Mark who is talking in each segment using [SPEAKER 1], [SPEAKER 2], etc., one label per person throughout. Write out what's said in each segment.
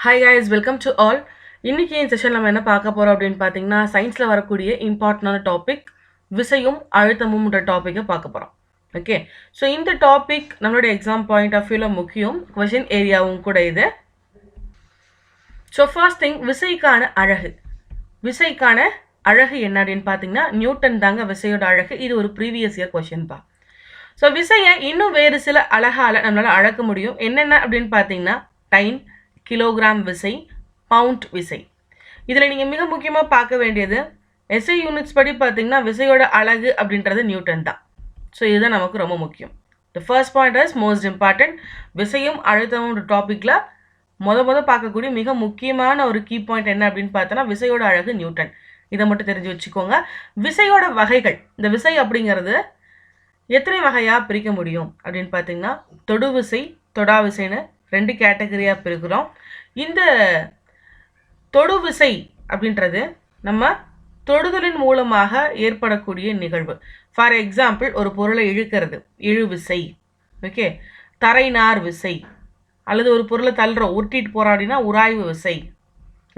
[SPEAKER 1] Hi guys, welcome to all. இன்னைக்கு இந்த session நம்ம என்ன பார்க்க போறோம் அப்படின்னு பார்த்தீங்கன்னா சயின்ஸ்ல வரக்கூடிய இம்பார்ட்டன்டான டாபிக் விசையும் அழுத்தமும்ன்ற டாப்பிக்கை பார்க்க போறோம். ஓகே, ஸோ இந்த டாபிக் நம்மளோட எக்ஸாம் பாயிண்ட் ஆஃப் வியூவில் முக்கியம், கொஷின் ஏரியாவும் கூட இது. ஸோ ஃபர்ஸ்ட் திங், விசைக்கான அழகு என்ன அப்படின்னு பார்த்தீங்கன்னா நியூட்டன் தாங்க விசையோட அழகு. இது ஒரு ப்ரீவியஸ் இயர் கொஷின் பா. ஸோ விசையை இன்னும் வேறு சில அழகால நம்மளால அளக்க முடியும். என்னென்ன அப்படின்னு பார்த்தீங்கன்னா டைம், கிலோகிராம் விசை, பவுண்ட் விசை. இதில் நீங்கள் மிக முக்கியமாக பார்க்க வேண்டியது எஸ்ஐ யூனிட்ஸ் படி பார்த்தீங்கன்னா விசையோட அழகு அப்படின்றது நியூட்டன் தான். ஸோ இதுதான் நமக்கு ரொம்ப முக்கியம். The first point is most important. விசையும் அழுத்தமும் டாப்பிக்கில் முத பார்க்கக்கூடிய மிக முக்கியமான ஒரு கீ பாயிண்ட் என்ன அப்படின்னு பார்த்தோன்னா விசையோட அழகு நியூட்டன். இதை மட்டும் தெரிஞ்சு வச்சுக்கோங்க. விசையோட வகைகள், இந்த விசை அப்படிங்கிறது எத்தனை வகையாக பிரிக்க முடியும் அப்படின்னு பார்த்தீங்கன்னா தொடு விசை, தொடா விசைன்னு ரெண்டு கேட்டகரியாக பிரிக்கிறோம். இந்த தொடு விசை அப்படின்றது நம்ம தொடுதலின் மூலமாக ஏற்படக்கூடிய நிகழ்வு. ஃபார் எக்ஸாம்பிள், ஒரு பொருளை இழுக்கிறது இழு விசை. ஓகே, தரைநார் விசை, அல்லது ஒரு பொருளை தள்ளுறோம் உருட்டிட்டு போராடினா உராய்வு விசை.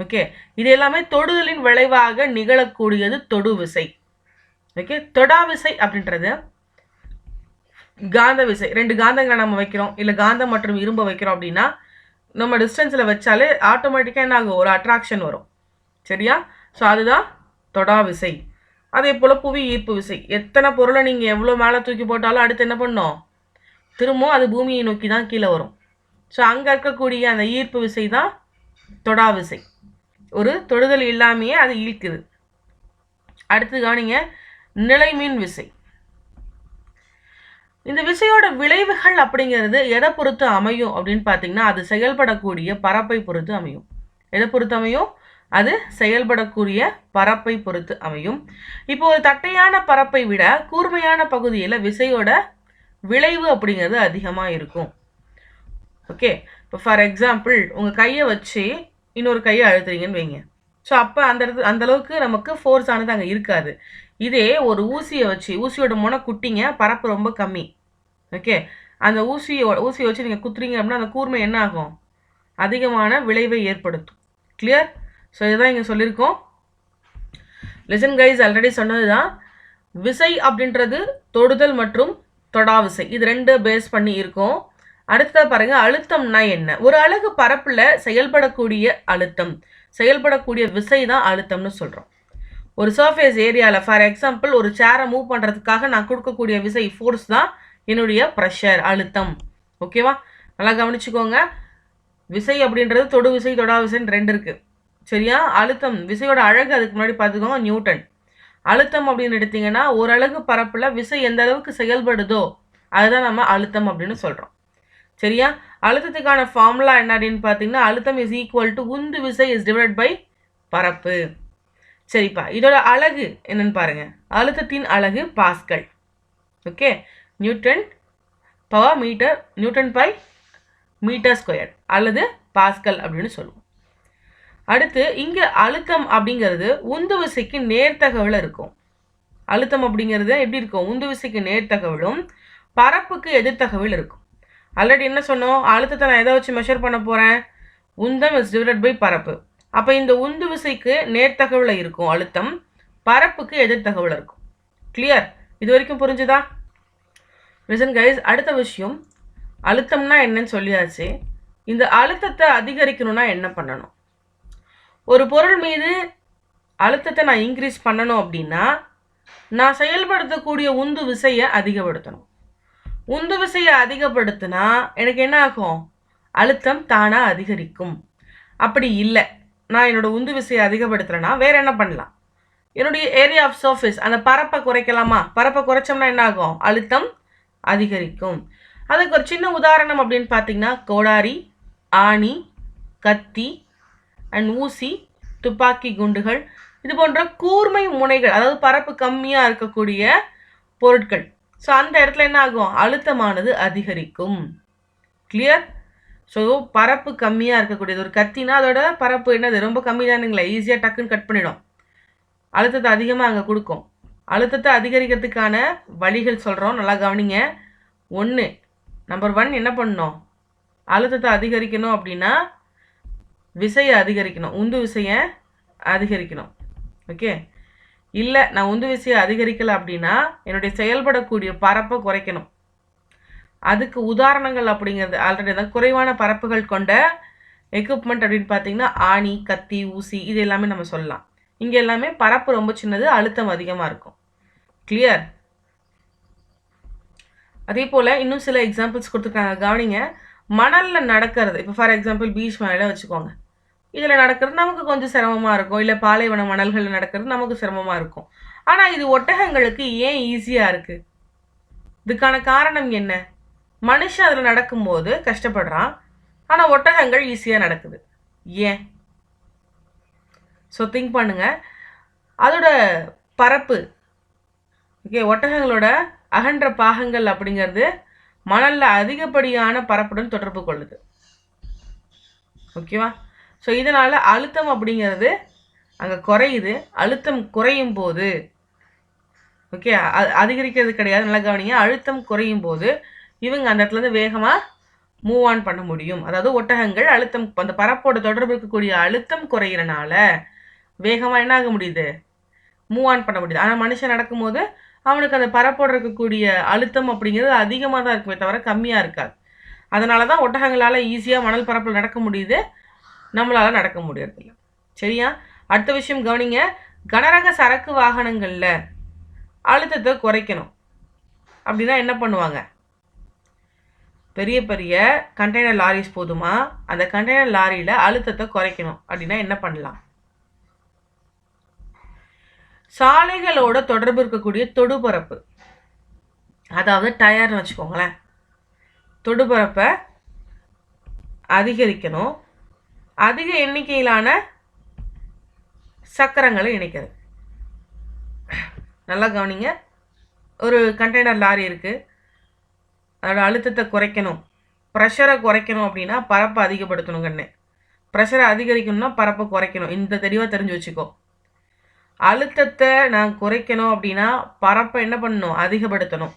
[SPEAKER 1] ஓகே, இது எல்லாமே தொடுதலின் விளைவாக நிகழக்கூடியது தொடு விசை. ஓகே, தொடா விசை அப்படின்றது காந்த விசை. ரெண்டு காந்தங்களை நம்ம வைக்கிறோம், இல்லை காந்தம் மற்றும் இரும்பை வைக்கிறோம் அப்படின்னா நம்ம டிஸ்டன்ஸில் வச்சாலே ஆட்டோமேட்டிக்காக என்ன ஆகும், ஒரு அட்ராக்ஷன் வரும். சரியா? ஸோ அதுதான் தொடா விசை. அதே போல் புவி ஈர்ப்பு விசை. எத்தனை பொருளை நீங்கள் எவ்வளோ மேலே தூக்கி போட்டாலும் அடுத்து என்ன பண்ணோம், திரும்பவும் அது பூமியை நோக்கி தான் கீழே வரும். ஸோ அங்கே இருக்கக்கூடிய அந்த ஈர்ப்பு விசை தான் தொடா விசை. ஒரு தொடுதல் இல்லாமையே அது ஈர்க்குது. அடுத்து கவனிங்க, நிலைமின் விசை. இந்த விசையோட விளைவுகள் அப்படிங்கிறது எதை பொறுத்து அமையும் அப்படின்னு பார்த்தீங்கன்னா அது செயல்படக்கூடிய பரப்பை பொறுத்து அமையும். எதை பொறுத்து அமையும்? அது செயல்படக்கூடிய பரப்பை பொறுத்து அமையும். இப்போ ஒரு தட்டையான பரப்பை விட கூர்மையான பகுதியில் விசையோட விளைவு அப்படிங்கிறது அதிகமாக இருக்கும். ஓகே, இப்போ ஃபார் எக்ஸாம்பிள் உங்கள் கையை வச்சு இன்னொரு கையை அழுத்துறீங்கன்னு வைங்க. ஸோ அப்போ அந்த அளவுக்கு நமக்கு ஃபோர்ஸ் ஆனது அங்கே இருக்காது. இதே ஒரு ஊசியை வச்சு, ஊசியோட முனை குட்டிங்க, பரப்பு ரொம்ப கம்மி. ஓகே, அந்த ஊசியை வச்சு நீங்கள் குத்துறீங்க அப்படின்னா அந்த கூர்மை என்ன ஆகும், அதிகமான விளைவை ஏற்படுத்தும். கிளியர்? ஸோ இதுதான் இங்கே சொல்லியிருக்கோம். லிசன் கைஸ், ஆல்ரெடி சொன்னது தான். விசை அப்படின்றது தொடுதல் மற்றும் தொடா விசை, இது ரெண்டு பேஸ் பண்ணி இருக்கும். அடுத்ததாக பாருங்க, அழுத்தம்னா என்ன? ஒரு அலகு பரப்பில் செயல்படக்கூடிய அழுத்தம், செயல்படக்கூடிய விசை தான் அழுத்தம்னு சொல்கிறோம். ஒரு சர்ஃபேஸ் ஏரியாவில் ஃபார் எக்ஸாம்பிள் ஒரு சேரை மூவ் பண்ணுறதுக்காக நான் கொடுக்கக்கூடிய விசை ஃபோர்ஸ் தான் என்னுடைய ப்ரெஷர், அழுத்தம். ஓகேவா? நல்லா கவனிச்சுக்கோங்க. விசை அப்படின்றது தொடு விசை, தொடா விசைன்னு ரெண்டு இருக்குது. சரியா? அழுத்தம், விசையோட அழகு அதுக்கு முன்னாடி பார்த்துக்கோங்க, நியூட்டன். அழுத்தம் அப்படின்னு எடுத்திங்கன்னா ஒரு அலகு பரப்பில் விசை எந்த அளவுக்கு செயல்படுதோ அதுதான் நம்ம அழுத்தம் அப்படின்னு சொல்கிறோம். சரியா? அழுத்தத்துக்கான ஃபார்முலா என்ன அப்படின்னு பார்த்தீங்கன்னா அழுத்தம் இஸ் ஈக்குவல் டு உந்து விசை இஸ் டிவைட் பை பரப்பு. சரிப்பா, இதோட அலகு என்னன்னு பாருங்க. அழுத்தத்தின் அலகு pascal. Okay, newton per metre, newton by metre square அல்லது பாஸ்கல் அப்படின்னு சொல்லுவோம். அடுத்து இங்கே அழுத்தம் அப்படிங்கிறது உந்து விசைக்கு நேர்த்தகவில் இருக்கும். அழுத்தம் அப்படிங்கிறது எப்படி இருக்கும்? உந்து விசைக்கு நேர்த்தகவிலும் பரப்புக்கு எதிர்த்தகவில் இருக்கும். ஆல்ரெடி என்ன சொன்னோம், அழுத்தத்தை நான் எதை வச்சு மெஷர் பண்ண போகிறேன், உந்தம் இஸ் டிவைடட் பை பரப்பு. அப்போ இந்த உந்து விசைக்கு நேர்த்தகவில் இருக்கும் அழுத்தம், பரப்புக்கு எதிர்த்தகவில் இருக்கும். கிளியர்? இது வரைக்கும் புரிஞ்சுதா? லிசன் கைஸ், அடுத்த விஷயம், அழுத்தம்னா என்னன்னு சொல்லியாச்சு. இந்த அழுத்தத்தை அதிகரிக்கணும்னா என்ன பண்ணணும்? ஒரு பொருள் மீது அழுத்தத்தை நான் இன்க்ரீஸ் பண்ணணும் அப்படின்னா நான் செயல்படுத்தக்கூடிய உந்து விசையை அதிகப்படுத்தணும். உந்து விசையை அதிகப்படுத்தினா எனக்கு என்ன ஆகும், அழுத்தம் தானாக அதிகரிக்கும். அப்படி இல்லை, நான் என்னோட உந்து விசையை அதிகப்படுத்துகிறேன்னா வேற என்ன பண்ணலாம், என்னுடைய ஏரியா ஆஃப் சர்ஃபேஸ் அந்த பரப்பை குறைக்கலாமா? பரப்பை குறைச்சோம்னா என்ன ஆகும், அழுத்தம் அதிகரிக்கும். அதுக்கு ஒரு சின்ன உதாரணம் அப்படின்னு பார்த்தீங்கன்னா கோடாரி, ஆணி, கத்தி அண்ட் ஊசி, துப்பாக்கி குண்டுகள், இது போன்ற கூர்மை முனைகள், அதாவது பரப்பு கம்மியாக இருக்கக்கூடிய பொருட்கள். ஸோ அந்த இடத்துல என்ன ஆகும், அழுத்தமானது அதிகரிக்கும். கிளியர்? ஸோ பரப்பு கம்மியாக இருக்கக்கூடியது ஒரு கத்தினா அதோட பரப்பு என்னது, ரொம்ப கம்மி தானுங்களே, ஈஸியாக டக்குன்னு கட் பண்ணிடும். அழுத்தத்தை அதிகமாக அங்கே கொடுக்கும். அழுத்தத்தை அதிகரிக்கிறதுக்கான வழிகள் சொல்கிறோம், நல்லா கவனிங்க. நம்பர் ஒன் என்ன பண்ணணும், அழுத்தத்தை அதிகரிக்கணும் அப்படின்னா விசையை அதிகரிக்கணும், உந்து விசையை அதிகரிக்கணும். ஓகே, இல்லை நான் உந்து விசையை அதிகரிக்கலை அப்படின்னா என்னுடைய செயல்படக்கூடிய பரப்பை குறைக்கணும். அதுக்கு உதாரணங்கள் அப்படிங்கிறது ஆல்ரெடி தான் குறைவான பரப்புகள் கொண்ட எக்யூப்மெண்ட் அப்படின்னு பார்த்தீங்கன்னா ஆணி, கத்தி, ஊசி இது எல்லாமே நம்ம சொல்லலாம். இங்கே எல்லாமே பரப்பு ரொம்ப சின்னது, அழுத்தம் அதிகமாக இருக்கும். கிளியர்? அதே போல் இன்னும் சில எக்ஸாம்பிள்ஸ் கொடுத்துருக்காங்க, கவனிங்க. மணலில் நடக்கிறது, இப்போ ஃபார் எக்ஸாம்பிள் பீச் மலையில் வச்சுக்கோங்க. இதில் நடக்கிறது நமக்கு கொஞ்சம் சிரமமாக இருக்கும், இல்லை பாலைவன மணல்களில் நடக்கிறது நமக்கு சிரமமாக இருக்கும். ஆனால் இது ஒட்டகங்களுக்கு ஏன் ஈஸியாக இருக்குது? இதுக்கான காரணம் என்ன? மனுஷன் அதில் நடக்கும்போது கஷ்டப்படுறான், ஆனால் ஒட்டகங்கள் ஈஸியாக நடக்குது. ஏன்? ஸோ திங்க் பண்ணுங்க. அதோட பரப்பு, ஓகே, ஒட்டகங்களோட அகன்ற பாகங்கள் அப்படிங்கிறது மணலில் அதிகப்படியான பரப்புடன் தொடர்பு கொள்ளுது. ஓகேவா? ஸோ இதனால் அழுத்தம் அப்படிங்கிறது அங்கே குறையுது. அழுத்தம் குறையும் போது, ஓகே, அதிகரிக்கிறது கிடையாது, நல்லா கவனிங்க. அழுத்தம் குறையும் போது இவங்க அந்த இடத்துலேருந்து வேகமாக மூவ் ஆன் பண்ண முடியும். அதாவது ஒட்டகங்கள் அழுத்தம், அந்த பரப்போட தொடர்பு இருக்கக்கூடிய அழுத்தம் குறையிறனால வேகமாக என்ன ஆக முடியுது? மூவ் ஆன் பண்ண முடியுது. ஆனால் மனுஷன் நடக்கும்போது அவனுக்கு அந்த பரப்போட இருக்கக்கூடிய அழுத்தம் அப்படிங்கிறது அதிகமாக தான் இருக்குமே தவிர கம்மியாக இருக்காது. அதனால தான் ஒட்டகங்களால் ஈஸியாக மணல் பரப்பில் நடக்க முடியுது, நம்மளால் நடக்க முடியறதில்ல. சரியா? அடுத்த விஷயம் கவனிங்க. கனரக சரக்கு வாகனங்களில் அழுத்தத்தை குறைக்கணும் அப்படின்னா என்ன பண்ணுவாங்க? பெரிய பெரிய கண்டெய்னர் லாரிஸ் போதுமா? அந்த கண்டெய்னர் லாரியில் அழுத்தத்தை குறைக்கணும் அப்படின்னா என்ன பண்ணலாம்? சாலைகளோட தொடர்பு இருக்கக்கூடிய தொடுபரப்பு, அதாவது டயர்னு வச்சுக்கோங்களேன், தொடுபரப்பை அதிகரிக்கணும். அதிக எண்ணிக்கையிலான சக்கரங்களை இணைக்கிறது. நல்லா கவனிங்க. ஒரு கண்டெய்னர் லாரி இருக்குது, அதோட அழுத்தத்தை குறைக்கணும், ப்ரெஷரை குறைக்கணும் அப்படின்னா பரப்பை அதிகப்படுத்தணும். கண்ணு, ப்ரெஷரை அதிகரிக்கணும்னா பரப்பை குறைக்கணும். இந்த தெளிவாக தெரிஞ்சு வச்சுக்கோ. அழுத்தத்தை நான் குறைக்கணும் அப்படின்னா பரப்பை என்ன பண்ணணும்? அதிகப்படுத்தணும்.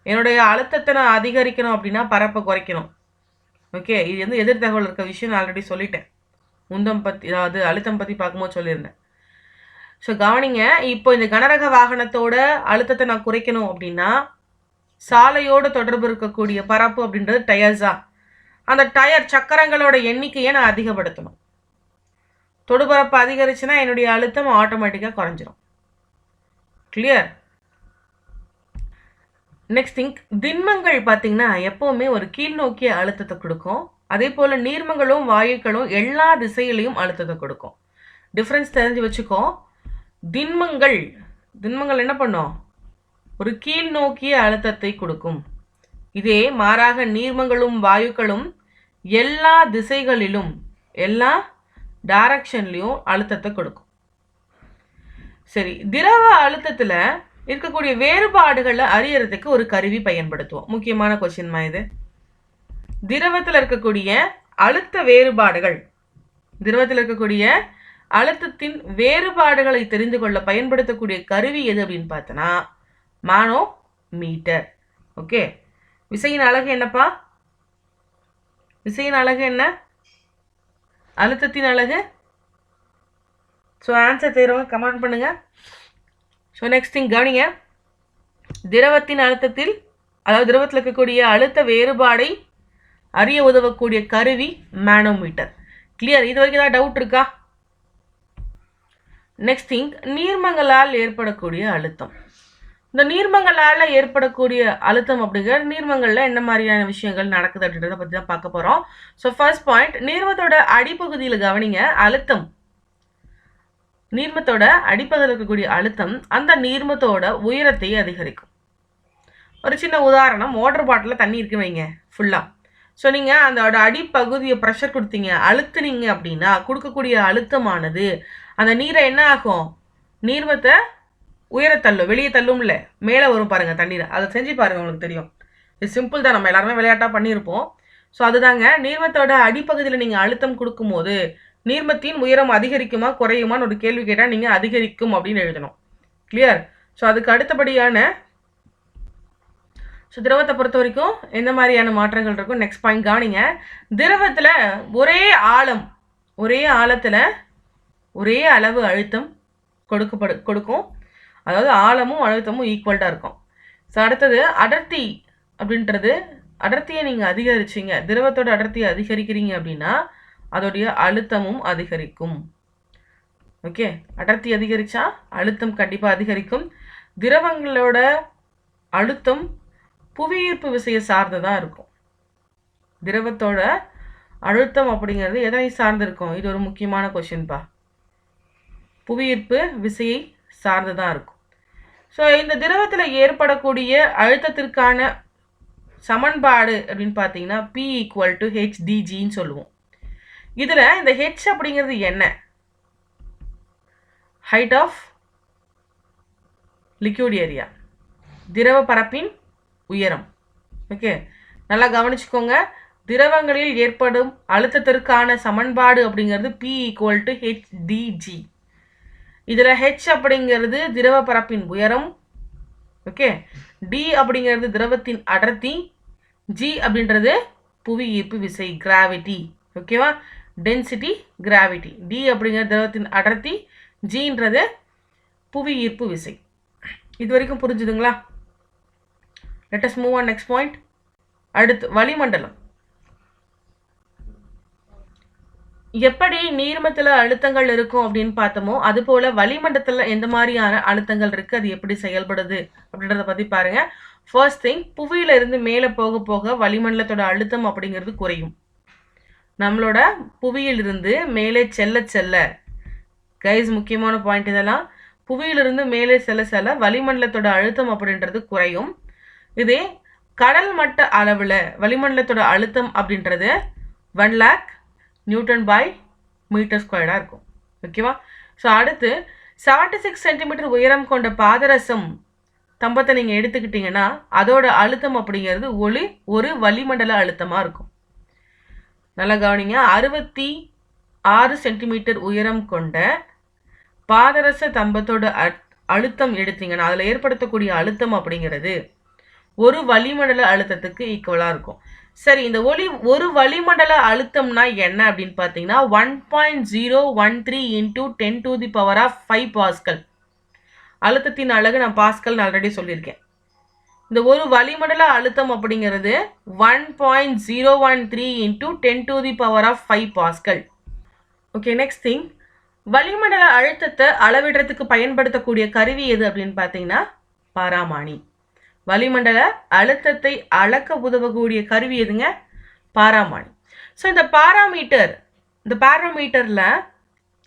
[SPEAKER 1] என்னுடைய அழுத்தத்தை நான் அதிகரிக்கணும் அப்படின்னா பரப்பை குறைக்கணும். ஓகே, இது வந்து எதிர் தகவல் இருக்க விஷயம் நான் ஆல்ரெடி சொல்லிட்டேன். உந்தம் பற்றி, அதாவது அழுத்தம் பற்றி பார்க்கும்போது சொல்லியிருந்தேன். ஸோ கவனிங்க. இப்போ இந்த கனரக வாகனத்தோட அழுத்தத்தை நான் குறைக்கணும் அப்படின்னா சாலையோடு தொடர்பு இருக்கக்கூடிய பரப்பு அப்படின்றது டயர்ஸா, அந்த டயர் சக்கரங்களோட எண்ணிக்கையை நான் அதிகப்படுத்தணும். தொடுபரப்பு அதிகரிச்சுன்னா என்னுடைய அழுத்தம் ஆட்டோமேட்டிக்காக குறைஞ்சிரும். கிளியர்? நெக்ஸ்ட் திங்க், திண்மங்கள் பார்த்தீங்கன்னா எப்போவுமே ஒரு கீழ்நோக்கிய அழுத்தத்தை கொடுக்கும். அதே போல் நீர்மங்களும் வாயுக்களும் எல்லா திசையிலையும் அழுத்தத்தை கொடுக்கும். டிஃப்ரென்ஸ் தெரிஞ்சு வச்சுக்கோ. திண்மங்கள் என்ன பண்ணும்? ஒரு கீழ்நோக்கிய அழுத்தத்தை கொடுக்கும். இதே மாறாக நீர்மங்களும் வாயுக்களும் எல்லா திசைகளிலும், எல்லா டைரக்ஷன்லையும் அழுத்தத்தை கொடுக்கும். சரி, திரவ அழுத்தத்தில் இருக்கக்கூடிய வேறுபாடுகளை அறியறதுக்கு ஒரு கருவி பயன்படுத்துவோம். முக்கியமான கொஸ்டின்மா இது. திரவத்தில் இருக்கக்கூடிய அழுத்த வேறுபாடுகள், திரவத்தில் இருக்கக்கூடிய அழுத்தத்தின் வேறுபாடுகளை தெரிந்து கொள்ள பயன்படுத்தக்கூடிய கருவி எது அப்படின்னு பார்த்தோன்னா மானோமீட்டர். ஓகே, விசையின் அலகு என்னப்பா? விசையின் அலகு என்ன? அழுத்தத்தின் அலகு. ஸோ ஆன்சர் தெரியுறவங்க கமெண்ட் பண்ணுங்க. ஸோ நெக்ஸ்ட் திங் கவனிங்க. திரவத்தின் அழுத்தத்தில், அதாவது திரவத்தில் இருக்கக்கூடிய அழுத்த வேறுபாடை அறிய உதவக்கூடிய கருவி மேனோமீட்டர். கிளியர்? இது வரைக்கும் ஏதாவது டவுட் இருக்கா? நெக்ஸ்ட் திங், நீர்மங்களால் ஏற்படக்கூடிய அழுத்தம். இந்த நீர்மங்களால் ஏற்படக்கூடிய அழுத்தம் அப்படிங்கிற நீர்மங்களில் என்ன மாதிரியான விஷயங்கள் நடக்குது அப்படின்றத பற்றி தான் பார்க்க போகிறோம். ஸோ ஃபர்ஸ்ட் பாயிண்ட், நீர்மத்தோட அடிப்பகுதியில் கவனிங்க. அழுத்தம், நீர்மத்தோட அடிப்பகுதியில் இருக்கக்கூடிய அழுத்தம் அந்த நீர்மத்தோட உயரத்தை அதிகரிக்கும். ஒரு சின்ன உதாரணம், வாட்டர் பாட்டிலில் தண்ணி இருக்கு வைங்க ஃபுல்லாக. ஸோ நீங்கள் அதோட அடிப்பகுதியை ப்ரெஷர் கொடுத்தீங்க, அழுத்துனீங்க அப்படின்னா கொடுக்கக்கூடிய அழுத்தமானது அந்த நீரை என்ன ஆகும்? நீர்மத்தை உயரத்தள்ளும், வெளியே தள்ளும்ல, மேலே வரும் பாருங்கள் தண்ணீரை. அதை செஞ்சு பாருங்கள், உங்களுக்கு தெரியும். இது சிம்பிள் தான், நம்ம எல்லாருமே விளையாட்டாக பண்ணியிருப்போம். ஸோ அதுதாங்க, நீர்மத்தோட அடிப்பகுதியில் நீங்கள் அழுத்தம் கொடுக்கும்போது நீர்மத்தின் உயரம் அதிகரிக்குமா குறையுமான்னு ஒரு கேள்வி கேட்டால் நீங்கள் அதிகரிக்கும் அப்படின்னு எழுதணும். கிளியர்? ஸோ அதுக்கு அடுத்தபடியான ஸோ திரவத்தை பொறுத்த வரைக்கும் எந்த மாதிரியான மாற்றங்கள் இருக்கும்? நெக்ஸ்ட் பாயிண்ட் கவனிங்க. திரவத்தில் ஒரே ஆழத்தில் ஒரே அளவு அழுத்தம் கொடுக்கும். அதாவது ஆழமும் அழுத்தமும் ஈக்குவல்ட்டாக இருக்கும். ஸோ அடுத்தது அடர்த்தி அப்படின்றது, அடர்த்தியை நீங்கள் அதிகரிச்சிங்க, திரவத்தோட அடர்த்தியை அதிகரிக்கிறீங்க அப்படின்னா அதோடைய அழுத்தமும் அதிகரிக்கும். ஓகே, அடர்த்தி அதிகரித்தா அழுத்தம் கண்டிப்பாக அதிகரிக்கும். திரவங்களோட அழுத்தம் புவியீர்ப்பு விசையை சார்ந்ததாக இருக்கும். திரவத்தோட அழுத்தம் அப்படிங்கிறது எதனை சார்ந்து இருக்கும்? இது ஒரு முக்கியமான கொஷின்பா. புவியீர்ப்பு விசையை சார்ந்துதான் இருக்கும். ஸோ இந்த திரவத்தில் ஏற்படக்கூடிய அழுத்தத்திற்கான சமன்பாடு அப்படின்னு பார்த்தீங்கன்னா P = HdGன்னு சொல்லுவோம். இதில் இந்த H அப்படிங்கிறது என்ன? ஹைட் ஆஃப் லிக்யூட் ஏரியா, திரவ பரப்பின் உயரம். ஓகே, நல்லா கவனிச்சுக்கோங்க. திரவங்களில் ஏற்படும் அழுத்தத்திற்கான சமன்பாடு அப்படிங்கிறது P = HdG. இதில் H அப்படிங்கிறது திரவ பரப்பின் உயரம். ஓகே, D அப்படிங்கிறது திரவத்தின் அடர்த்தி, G அப்படின்றது புவி ஈர்ப்பு விசை, கிராவிட்டி. ஓகேவா, டென்சிட்டி, கிராவிட்டி. D அப்படிங்கிறது திரவத்தின் அடர்த்தி, Gன்றது புவி ஈர்ப்பு விசை. இது வரைக்கும் புரிஞ்சுதுங்களா? Let us move on next point. அடுத்து வளிமண்டலம். எப்படி நீர்மத்தில் அழுத்தங்கள் இருக்கும் அப்படின்னு பார்த்தோமோ அதுபோல வளிமண்டலத்தில் எந்த மாதிரியான அழுத்தங்கள் இருக்குது, அது எப்படி செயல்படுது அப்படின்றத பற்றி பாருங்க. ஃபர்ஸ்ட் திங், புவியில இருந்து மேலே போக போக வளிமண்டலத்தோட அழுத்தம் அப்படிங்கிறது குறையும். நம்மளோட புவியிலிருந்து மேலே செல்ல செல்ல, கைஸ் முக்கியமான பாயிண்ட் இதெல்லாம், புவியிலிருந்து மேலே செல்ல செல்ல வளிமண்டலத்தோட அழுத்தம் அப்படின்றது குறையும். இதே கடல் மட்ட அளவில் வளிமண்டலத்தோட அழுத்தம் அப்படின்றது 1,00,000 Nm/m² இருக்கும். ஓகேவா? ஸோ அடுத்து 76 சென்டிமீட்டர் உயரம் கொண்ட பாதரசம் தம்பத்தை நீங்கள் எடுத்துக்கிட்டிங்கன்னா அதோட அழுத்தம் அப்படிங்கிறது ஒரு வளிமண்டல அழுத்தமாக இருக்கும். நல்லா கவனிங்க. 66 சென்டிமீட்டர் உயரம் கொண்ட பாதரச தம்பத்தோட அழுத்தம் எடுத்தீங்கன்னா அதில் ஏற்படுத்தக்கூடிய அழுத்தம் அப்படிங்கிறது ஒரு வளிமண்டல அழுத்தத்துக்கு ஈக்குவலாக இருக்கும். சரி, இந்த ஒரு வளிமண்டல அழுத்தம்னா என்ன அப்படின்னு பார்த்தீங்கன்னா 1.013 × 10⁵ பாஸ்கல். அழுத்தத்தின் அலகு நான் பாஸ்கல் ஆல்ரெடி சொல்லியிருக்கேன். இந்த ஒரு வளிமண்டல அழுத்தம் அப்படிங்கிறது 1.013 × 10⁵ பாஸ்கல். ஓகே, நெக்ஸ்ட் திங், வளிமண்டல அழுத்தத்தை அளவிடுறதுக்கு பயன்படுத்தக்கூடிய கருவி எது அப்படின்னு பார்த்தீங்கன்னா பாராமானி. வளிமண்டல அழுத்தத்தை அளக்க உதவக்கூடிய கருவி எதுங்க? பாராமானி. ஸோ இந்த பாராமீட்டரில்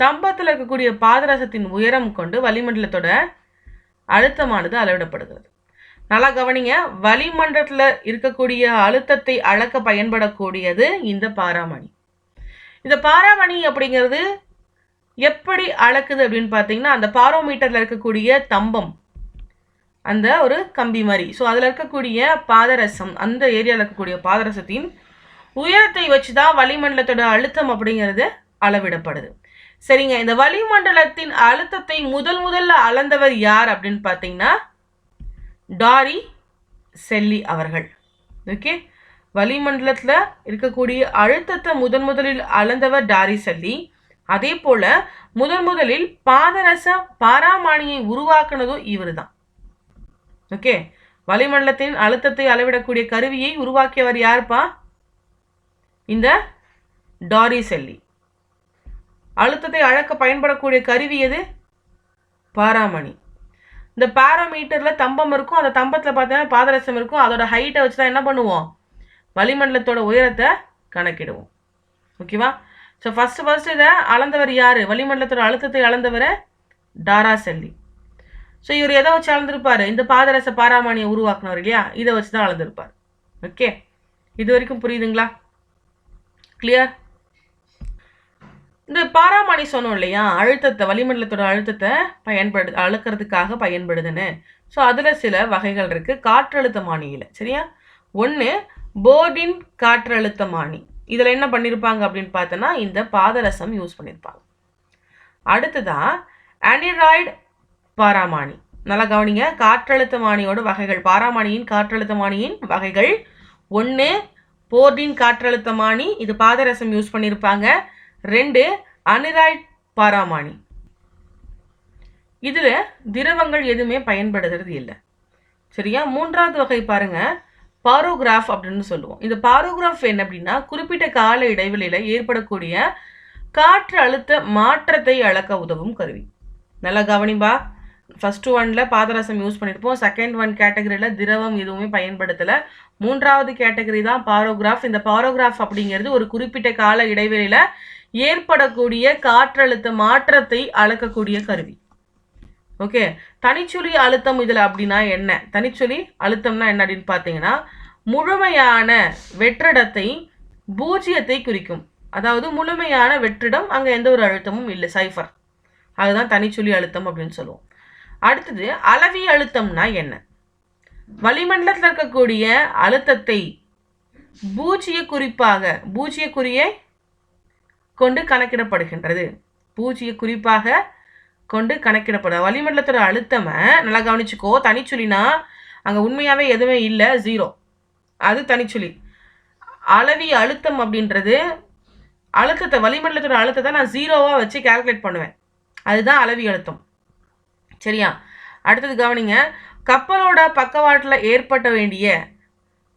[SPEAKER 1] தம்பத்தில் இருக்கக்கூடிய பாதரசத்தின் உயரம் கொண்டு வளிமண்டலத்தோட அழுத்தமானது அளவிடப்படுகிறது. நல்லா கவனிங்க. வளிமண்டலத்தில் இருக்கக்கூடிய அழுத்தத்தை அளக்க பயன்படக்கூடியது இந்த பாராமானி. இந்த பாராமானி அப்படிங்கிறது எப்படி அளக்குது அப்படின்னு பார்த்தீங்கன்னா அந்த பாரோமீட்டரில் இருக்கக்கூடிய தம்பம், அந்த ஒரு கம்பி மாதிரி, ஸோ அதில் இருக்கக்கூடிய பாதரசம், அந்த ஏரியாவில் இருக்கக்கூடிய பாதரசத்தின் உயரத்தை வச்சு தான் வளிமண்டலத்தோட அழுத்தம் அப்படிங்கிறது அளவிடப்படுது. சரிங்க, இந்த வளிமண்டலத்தின் அழுத்தத்தை முதல்ல அளந்தவர் யார் அப்படின்னு பார்த்தீங்கன்னா டாரி செல்லி அவர்கள். ஓகே, வளிமண்டலத்தில் இருக்கக்கூடிய அழுத்தத்தை முதலில் அளந்தவர் டாரி செல்லி. அதே போல முதலில் பாராமானியை உருவாக்குனதும் இவர் தான். ஓகே, வளிமண்டலத்தின் அழுத்தத்தை அளவிடக்கூடிய கருவியை உருவாக்கியவர் யாருப்பா? இந்த டாரி செல்லி. அழுத்தத்தை அளக்க பயன்படக்கூடிய கருவி எது? பாராமணி. இந்த பாராமீட்டரில் தம்பம் இருக்கும், அந்த தம்பத்தில் பார்த்தீங்கன்னா பாதரசம் இருக்கும். அதோட ஹைட்டை வச்சு தான் என்ன பண்ணுவோம்? வளிமண்டலத்தோட உயரத்தை கணக்கிடுவோம். ஓகேவா? ஸோ ஃபர்ஸ்ட் இதை அளந்தவர் யார்? வளிமண்டலத்தோட அழுத்தத்தை அளந்தவர் டாரா செல்லி. ஸோ இவர் எதை வச்சு அளந்திருப்பார்? இந்த பாதரச பாராமானியை உருவாக்குனவர் இல்லையா, இதை வச்சு தான் அளந்திருப்பார். ஓகே, இது வரைக்கும் புரியுதுங்களா? கிளியர்? இந்த பாராமானி சொன்னோம் இல்லையா, அழுத்தத்தை, வளிமண்டலத்தோட அழுத்தத்தை அளக்கிறதுக்காக பயன்படுதுன்னு. ஸோ அதில் சில வகைகள் இருக்குது காற்றழுத்தமானியில். சரியா? ஒன்று போர்டின் காற்றழுத்தமானி. இதில் என்ன பண்ணியிருப்பாங்க அப்படின்னு பார்த்தோன்னா இந்த பாதரசம் யூஸ் பண்ணியிருப்பாங்க. அடுத்ததான் ஆனிராய்டு பாராமானி. நல்லா கவனிங்க. காற்றழுத்தமானியோட வகைகள், பாராமானியின் காற்றழுத்தமானியின் வகைகள். 1 போர்டின் காற்றழுத்தமானி, இது பாதரசம் யூஸ் பண்ணியிருப்பாங்க. 2 அனிராய்ட் பாராமானி, இதில் திரவங்கள் எதுவுமே பயன்படுத்துறது இல்லை. சரியா? 3வது வகை பாருங்க, பாரோகிராஃப் அப்படின்னு சொல்லுவோம். இந்த பாரோகிராஃப் என்ன அப்படின்னா, குறிப்பிட்ட கால இடைவெளியில் ஏற்படக்கூடிய காற்று அழுத்த மாற்றத்தை அளக்க உதவும் கருவி. நல்லா கவனிப்பா. ஃபர்ஸ்ட் ஒன்ல பாதரசம் யூஸ் பண்ணியிருப்போம். செகண்ட் ஒன் கேட்டகரியில் திரவம் எதுவுமே பயன்படுத்தலை. 3வது கேட்டகரி தான் பாரோகிராஃப். இந்த பாரோகிராஃப் அப்படிங்கிறது ஒரு குறிப்பிட்ட கால இடைவெளியில் ஏற்படக்கூடிய காற்றழுத்த மாற்றத்தை அளக்கக்கூடிய கருவி. ஓகே, தனிச்சுழி அழுத்தம் இதில் அப்படின்னா என்ன? தனிச்சுழி அழுத்தம்னா என்ன அப்படின்னு பார்த்தீங்கன்னா, முழுமையான வெற்றிடத்தை பூஜ்ஜியத்தை குறிக்கும். அதாவது முழுமையான வெற்றிடம், அங்கே எந்த ஒரு அழுத்தமும் இல்லை, சைஃபர். அதுதான் தனிச்சுழி அழுத்தம் அப்படின்னு சொல்லுவோம். அடுத்தது அளவி அழுத்தம்னா என்ன? வளிமண்டலத்தில் இருக்கக்கூடிய அழுத்தத்தை பூஜ்ஜிய குறியை கொண்டு கணக்கிடப்படுகின்றது. பூஜ்ஜிய குறிப்பாக கொண்டு கணக்கிடப்படும் வளிமண்டலத்தோட அழுத்தமை நல்லா கவனிச்சுக்கோ. தனிச்சுழினா அங்கே உண்மையாகவே எதுவுமே இல்லை, 0. அது தனிச்சுழி. அளவி அழுத்தம் அப்படின்றது அழுத்தத்தை, வளிமண்டலத்தோட அழுத்தத்தை நான் 0வா வச்சு கால்குலேட் பண்ணுவேன். அதுதான் அளவி அழுத்தம். சரியா? அடுத்தது கவனிங்க. கப்பலோட பக்கவாட்டில் ஏற்பட்ட வேண்டிய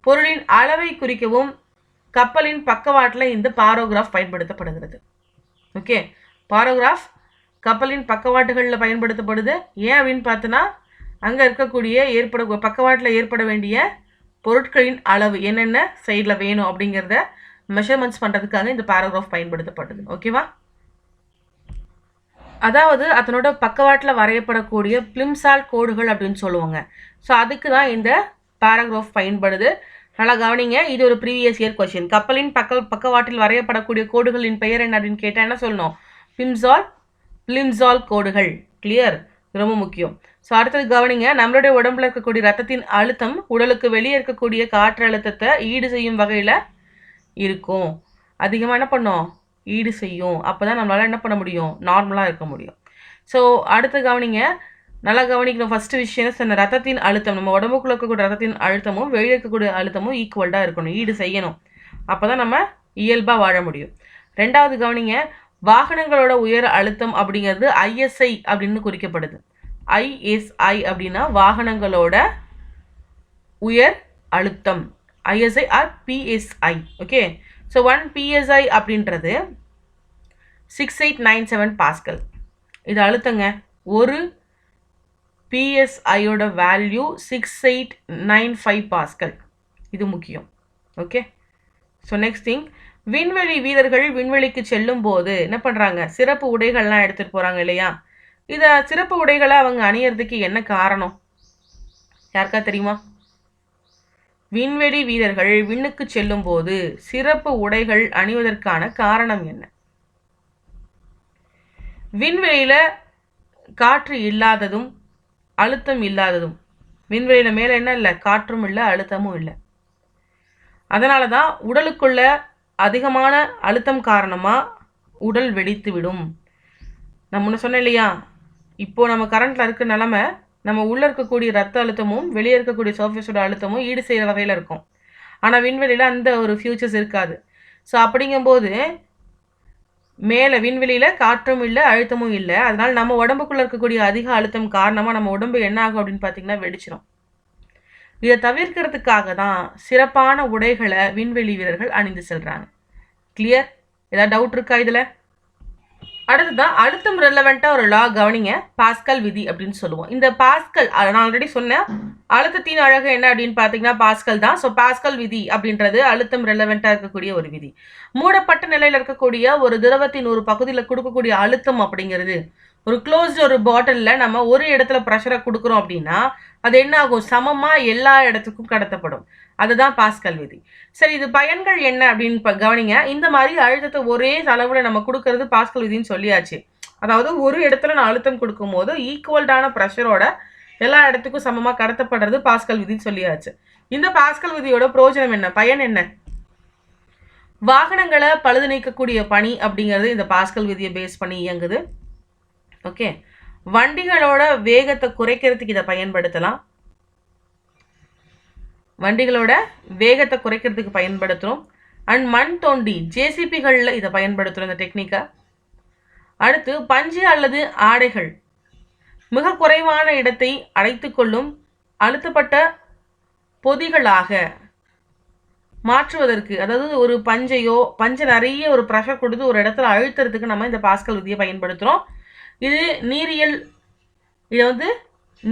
[SPEAKER 1] பொருளின் அளவை குறிக்கவும் கப்பலின் பக்கவாட்டில் இந்த பாரோகிராஃப் பயன்படுத்தப்படுகிறது. ஓகே, பாரோகிராஃப் கப்பலின் பக்கவாட்டுகளில் பயன்படுத்தப்படுது. ஏன் அப்படின்னு பார்த்தோன்னா, அங்கே இருக்கக்கூடிய பக்கவாட்டில் ஏற்பட வேண்டிய பொருட்களின் அளவு என்னென்ன சைடில் வேணும் அப்படிங்கிறத மெஷர்மெண்ட்ஸ் பண்ணுறதுக்காக இந்த பாராகிராஃப் பயன்படுத்தப்படுது. ஓகேவா? அதாவது அதனோட பக்கவாட்டில் வரையப்படக்கூடிய பிளிம்சால் கோடுகள் அப்படின்னு சொல்லுவாங்க. ஸோ அதுக்கு தான் இந்த பாராகிராஃப் பயன்படுது. நல்லா கவனிங்க. இது ஒரு ப்ரீவியஸ் இயர் கொஸ்டின். கப்பலின் பக்கவாட்டில் வரையப்படக்கூடிய கோடுகளின் பெயர் என்ன அப்படின்னு கேட்டால் என்ன சொல்லணும்? பிளிம்சால் கோடுகள். கிளியர்? ரொம்ப முக்கியம். ஸோ அடுத்தது கவனிங்க. நம்மளுடைய உடம்புல இருக்கக்கூடிய ரத்தத்தின் அழுத்தம் உடலுக்கு வெளியே இருக்கக்கூடிய காற்று அழுத்தத்தை ஈடு செய்யும் வகையில் இருக்கும். அதிகமாக என்ன பண்ணோம்? ஈடு செய்யும். அப்போ தான் நம்மளால் என்ன பண்ண முடியும்? நார்மலாக இருக்க முடியும். ஸோ அடுத்து கவனிங்க. நல்லா கவனிக்கணும். ஃபஸ்ட்டு விஷயம் சொன்ன, ரத்தத்தின் அழுத்தம், நம்ம உடம்புக்குள்ள இருக்கக்கூடிய ரத்தத்தின் அழுத்தமும் வெளியே இருக்கக்கூடிய அழுத்தமும் ஈக்குவல்டாக இருக்கணும், ஈடு செய்யணும். அப்போ தான் நம்ம இயல்பாக வாழ முடியும். 2வது கவனிங்க. வாகனங்களோட உயர் அழுத்தம் அப்படிங்கிறது ISI அப்படின்னு குறிக்கப்படுது. ISI அப்படின்னா வாகனங்களோட உயர் அழுத்தம். ISI or PSI. Okay, so 1 PSI அப்படின்றது 6897 பாஸ்கல். இது அழுத்தங்க. ஒரு PSIயோட வேல்யூ 6895 பாஸ்கல். இது முக்கியம். ஓகே, ஸோ நெக்ஸ்ட் திங், விண்வெளி வீரர்கள் விண்வெளிக்கு செல்லும் போது என்ன பண்ணுறாங்க? சிறப்பு உடைகள்லாம் எடுத்துகிட்டு போகிறாங்க இல்லையா? இதை சிறப்பு உடைகளை அவங்க அணியறதுக்கு என்ன காரணம்? யாருக்கா தெரியுமா? விண்வெளி வீரர்கள் விண்ணுக்கு செல்லும் போது சிறப்பு உடைகள் அணிவதற்கான காரணம் என்ன? விண்வெளியில் காற்று இல்லாததும் அழுத்தம் இல்லாததும். விண்வெளியில் மேலே என்ன இல்லை? காற்றும் இல்லை, அழுத்தமும் இல்லை. அதனால தான் உடலுக்குள்ள அதிகமான அழுத்தம் காரணமாக உடல் வெடித்து விடும். நான் முன்ன சொன்னேன் இல்லையா, இப்போது நம்ம கரண்ட்டில் இருக்க நிலமை, நம்ம உள்ளே இருக்கக்கூடிய ரத்த அழுத்தமும் வெளியே இருக்கக்கூடிய சர்ஃபேஸோட அழுத்தமும் ஈடு செய்கிற வகையில் இருக்கும். ஆனால் விண்வெளியில் அந்த ஒரு ஃபியூச்சர்ஸ் இருக்காது. ஸோ அப்படிங்கும்போது மேலே விண்வெளியில் காற்றும் இல்லை, அழுத்தமும் இல்லை. அதனால் நம்ம உடம்புக்குள்ளே இருக்கக்கூடிய அதிக அழுத்தம் காரணமாக நம்ம உடம்பு என்ன ஆகும் அப்படின்னு பார்த்தீங்கன்னா வெடிச்சிடும். இதை தவிர்க்கிறதுக்காக தான் சிறப்பான உடைகளை விண்வெளி வீரர்கள் அணிந்து செல்கிறாங்க. கிளியர்? ஏதாவது டவுட் இருக்கா இதில்? அடுத்ததான் அழுத்தம் ரெலவெண்ட்டாக ஒரு லா கவனிங்க. பாஸ்கல் விதி அப்படின்னு சொல்லுவோம். இந்த பாஸ்கல் நான் ஆல்ரெடி சொன்னேன், அழுத்தத்தின் அழகு என்ன அப்படின்னு பார்த்தீங்கன்னா பாஸ்கல் தான். ஸோ பாஸ்கல் விதி அப்படின்றது அழுத்தம் ரெலவெண்ட்டாக இருக்கக்கூடிய ஒரு விதி. மூடப்பட்ட நிலையில் இருக்கக்கூடிய ஒரு திரவத்தின் ஒரு பகுதியில் கொடுக்கக்கூடிய அழுத்தம் அப்படிங்கிறது, ஒரு க்ளோஸ்டு ஒரு பாட்டிலில் நம்ம ஒரு இடத்துல ப்ரெஷரை கொடுக்குறோம் அப்படின்னா அது என்ன ஆகும்? சமமாக எல்லா இடத்துக்கும் கடத்தப்படும். அதுதான் பாஸ்கல் விதி. சரி, இது பயன்கள் என்ன அப்படின்னு கவனிங்க. இந்த மாதிரி அழுத்தத்தை ஒரே அளவில் நம்ம கொடுக்கறது பாஸ்கல் விதின்னு சொல்லியாச்சு. அதாவது ஒரு இடத்துல நான் அழுத்தம் கொடுக்கும் போது ஈக்குவல்டான ப்ரெஷரோட எல்லா இடத்துக்கும் சமமாக கடத்தப்படுறது பாஸ்கல் விதின்னு சொல்லியாச்சு. இந்த பாஸ்கல் விதியோட பிரயோஜனம் என்ன? பயன் என்ன? வாகனங்களை பழுது நீக்கக்கூடிய பணி அப்படிங்கிறது இந்த பாஸ்கல் விதியை பேஸ் பண்ணி இயங்குது. ஓகே, வண்டிகளோட வேகத்தை குறைக்கிறதுக்கு இதை பயன்படுத்தலாம். வண்டிகளோட வேகத்தை குறைக்கிறதுக்கு பயன்படுத்துகிறோம். அண்ட் மண் தோண்டி ஜேசிபிகளில் இதை பயன்படுத்துகிறோம் இந்த டெக்னிக்கை. அடுத்து பஞ்சு அல்லது ஆடைகள் மிக குறைவான இடத்தை அடைத்துக்கொள்ளும் அழுத்தப்பட்ட பொதிகளாக மாற்றுவதற்கு, அதாவது ஒரு பஞ்சை நிறைய ஒரு ப்ரெஷர் கொடுத்து ஒரு இடத்துல அழுத்துறதுக்கு நம்ம இந்த பாஸ்கல் விதியை பயன்படுத்துகிறோம். இது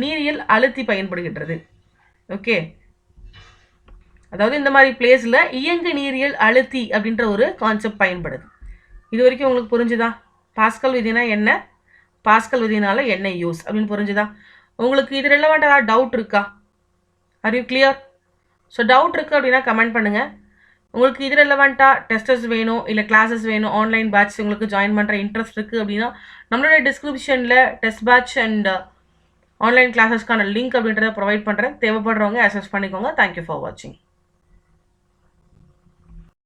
[SPEAKER 1] நீரியல் அழுத்தி பயன்படுகின்றது. ஓகே, அதாவது இந்த மாதிரி பிளேஸில் இயங்கு நீரியல் அழுத்தி அப்படின்ற ஒரு கான்செப்ட் பயன்படுது. இது வரைக்கும் உங்களுக்கு புரிஞ்சுதா? பாஸ்கல் விதினா என்ன, பாஸ்கல் விதினால என்ன யூஸ் அப்படின்னு புரிஞ்சுதா? உங்களுக்கு இது ரிலவெண்ட்டாக டவுட் இருக்கா? Are you clear? So doubt இருக்குது அப்படின்னா கமெண்ட் பண்ணுங்கள். உங்களுக்கு இது ரிலவெண்ட்டாக டெஸ்டர்ஸ் வேணும், இல்லை கிளாஸஸ் வேணும், ஆன்லைன் பேட்ச் உங்களுக்கு ஜாயின் பண்ணுற இன்ட்ரெஸ்ட் இருக்குது அப்படின்னா நம்மளோட டிஸ்கிரிப்ஷனில் டெஸ்ட் பேட்ச் அண்ட் ஆன்லைன் கிளாஸஸ்க்கான லிங்க் அப்படின்றத ப்ரொவைட் பண்ணுறேன். தேவைப்படுறவங்க அக்சஸ் பண்ணிக்கோங்க. தேங்க்யூ ஃபார் வாட்சிங்.